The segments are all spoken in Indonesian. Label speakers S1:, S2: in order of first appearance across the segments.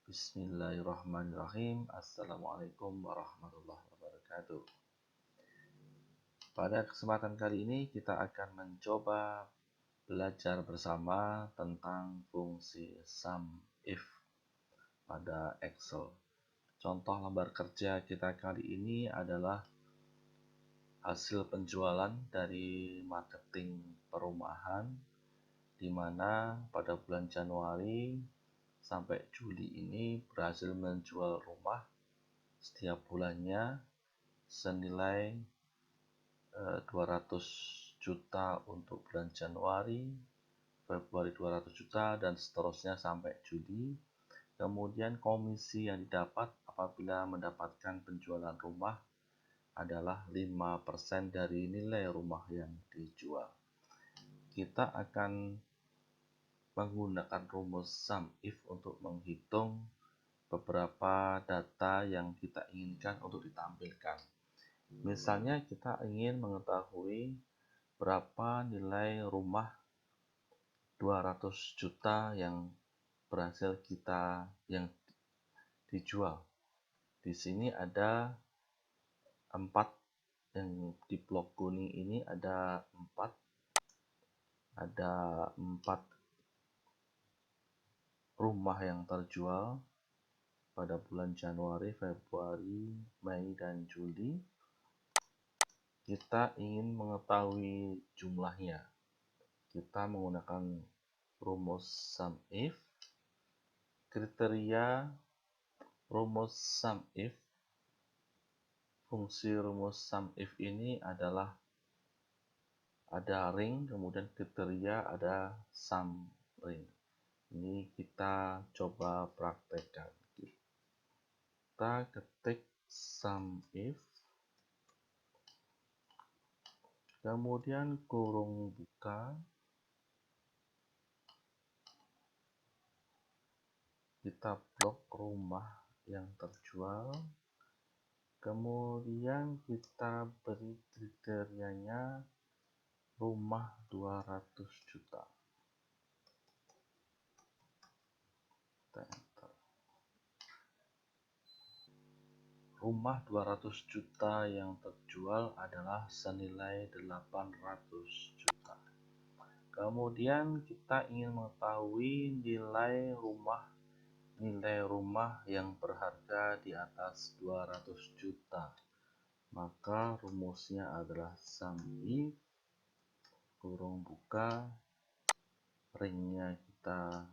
S1: Bismillahirrahmanirrahim. Assalamualaikum warahmatullahi wabarakatuh. Pada kesempatan kali ini kita akan mencoba belajar bersama tentang fungsi sum if pada Excel. Contoh lembar kerja kita kali ini adalah hasil penjualan dari marketing perumahan, di mana pada bulan Januari sampai Juli ini berhasil menjual rumah setiap bulannya senilai 200 juta untuk bulan Januari, Februari 200 juta, dan seterusnya sampai Juli. Kemudian komisi yang didapat apabila mendapatkan penjualan rumah adalah 5% dari nilai rumah yang dijual. Kita akan menggunakan rumus sum if untuk menghitung beberapa data yang kita inginkan untuk ditampilkan. Misalnya kita ingin mengetahui berapa nilai rumah 200 juta yang berhasil yang dijual. Di sini ada 4, yang di blok kuning ini ada 4 rumah yang terjual pada bulan Januari, Februari, Mei, dan Juli. Kita ingin mengetahui jumlahnya. Kita menggunakan rumus sum if. Kriteria rumus sum if. Fungsi rumus sum if ini adalah ada ring, kemudian kriteria ada sum ring. Ini kita coba praktekkan. Kita ketik sum if, kemudian kurung buka, kita blok rumah yang terjual, kemudian kita beri kriterianya rumah 200 juta. Kita enter. Rumah 200 juta yang terjual adalah senilai 800 juta. Kemudian kita ingin mengetahui nilai rumah yang berharga di atas 200 juta. Maka rumusnya adalah sum if, kurung buka, ringnya kita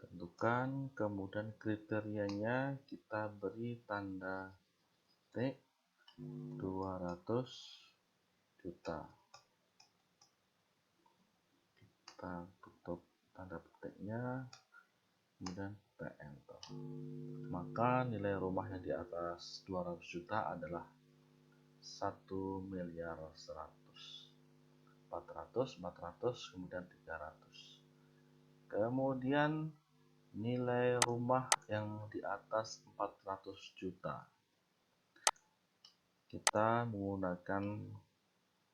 S1: tentukan, kemudian kriterianya kita beri tanda T 200 juta. Kita tutup tanda petiknya, kemudian kita enter. Maka nilai rumah yang di atas 200 juta adalah 1.100.000.000, 400, kemudian 300. Kemudian nilai rumah yang di atas 400 juta. Kita menggunakan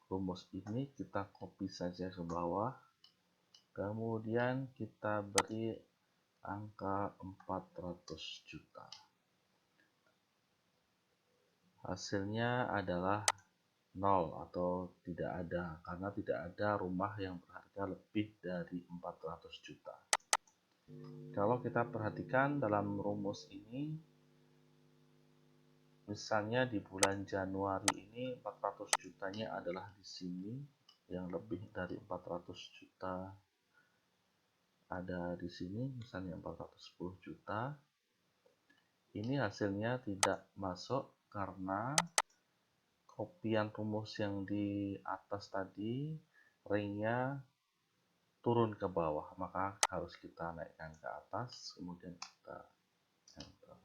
S1: rumus ini, kita copy saja ke bawah. Kemudian kita beri angka 400 juta. Hasilnya adalah 0 atau tidak ada, karena tidak ada rumah yang berharga lebih dari 400 juta. Kalau kita perhatikan dalam rumus ini, misalnya di bulan Januari ini 400 jutanya adalah di sini, yang lebih dari 400 juta ada di sini, misalnya 410 juta. Ini hasilnya tidak masuk karena kopian rumus yang di atas tadi ringnya turun ke bawah, maka harus kita naikkan ke atas, kemudian kita enter.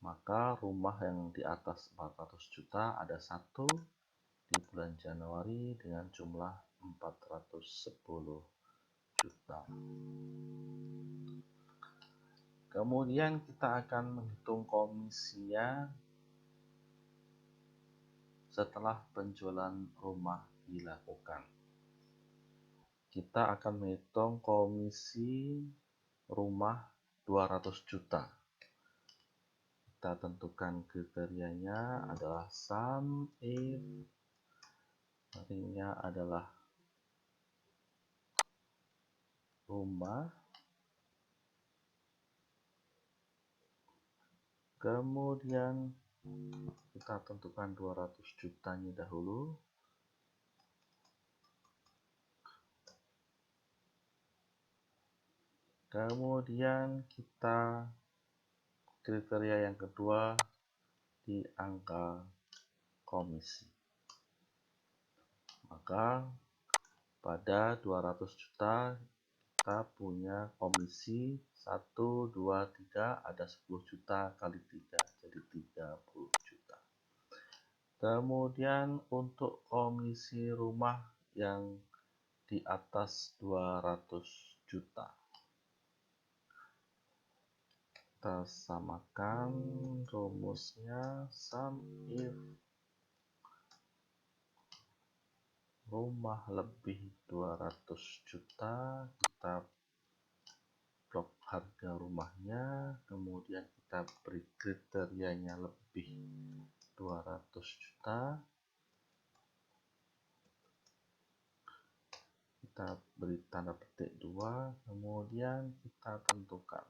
S1: Maka rumah yang di atas 400 juta ada 1 di bulan Januari dengan jumlah 410 juta. Kemudian kita akan menghitung komisinya setelah penjualan rumah dilakukan. Kita akan menghitung komisi rumah 200 juta. Kita tentukan kriterianya adalah sum if ringnya adalah rumah, kemudian kita tentukan 200 jutanya dahulu, kemudian kita kriteria yang kedua di angka komisi. Maka pada 200 juta kita punya komisi 1, 2, 3, ada 10 juta kali 3, jadi 30 juta. Kemudian untuk komisi rumah yang di atas 200 juta, kita samakan rumusnya sum if rumah lebih 200 juta, kita blok harga rumahnya, kemudian kita beri kriterianya lebih 200 juta, kita beri tanda petik 2, kemudian kita tentukan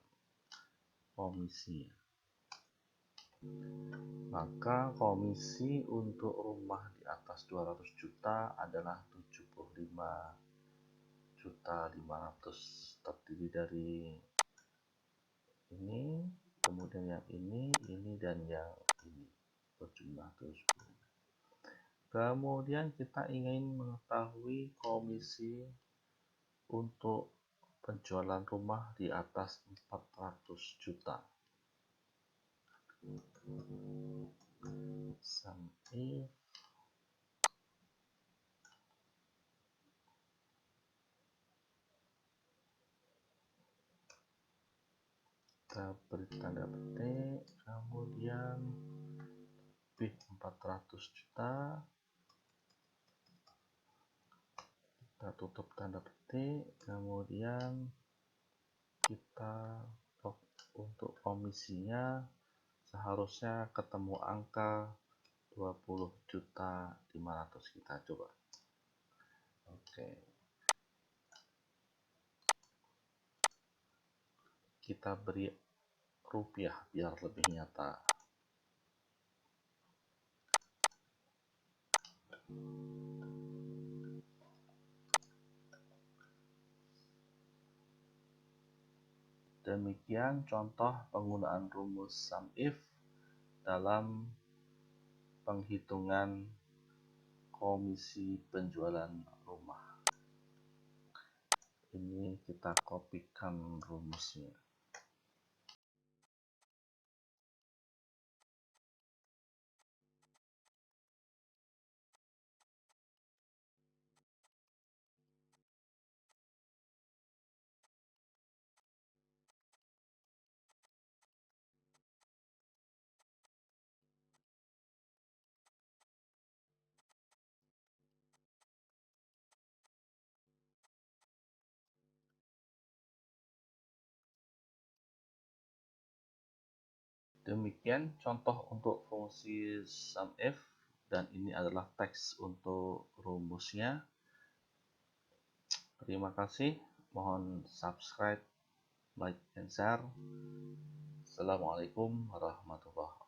S1: komisinya. Maka komisi untuk rumah di atas 200 juta adalah 75.500.000, terdiri dari ini, kemudian yang ini dan yang ini, berjumlah 70. Kemudian kita ingin mengetahui komisi untuk penjualan rumah di atas 400 juta. Sum if kita beri tanda petik, kemudian lebih 400 juta, kita tutup tanda petik, kemudian kita untuk komisinya seharusnya ketemu angka 20.500.000. Kita coba. Oke. Kita beri rupiah biar lebih nyata. Demikian contoh penggunaan rumus sum if dalam penghitungan komisi penjualan rumah. Ini kita kopikan rumusnya. Demikian contoh untuk fungsi sum if, dan ini adalah teks untuk rumusnya. Terima kasih, mohon subscribe, like, dan share. Assalamualaikum warahmatullahi wabarakatuh.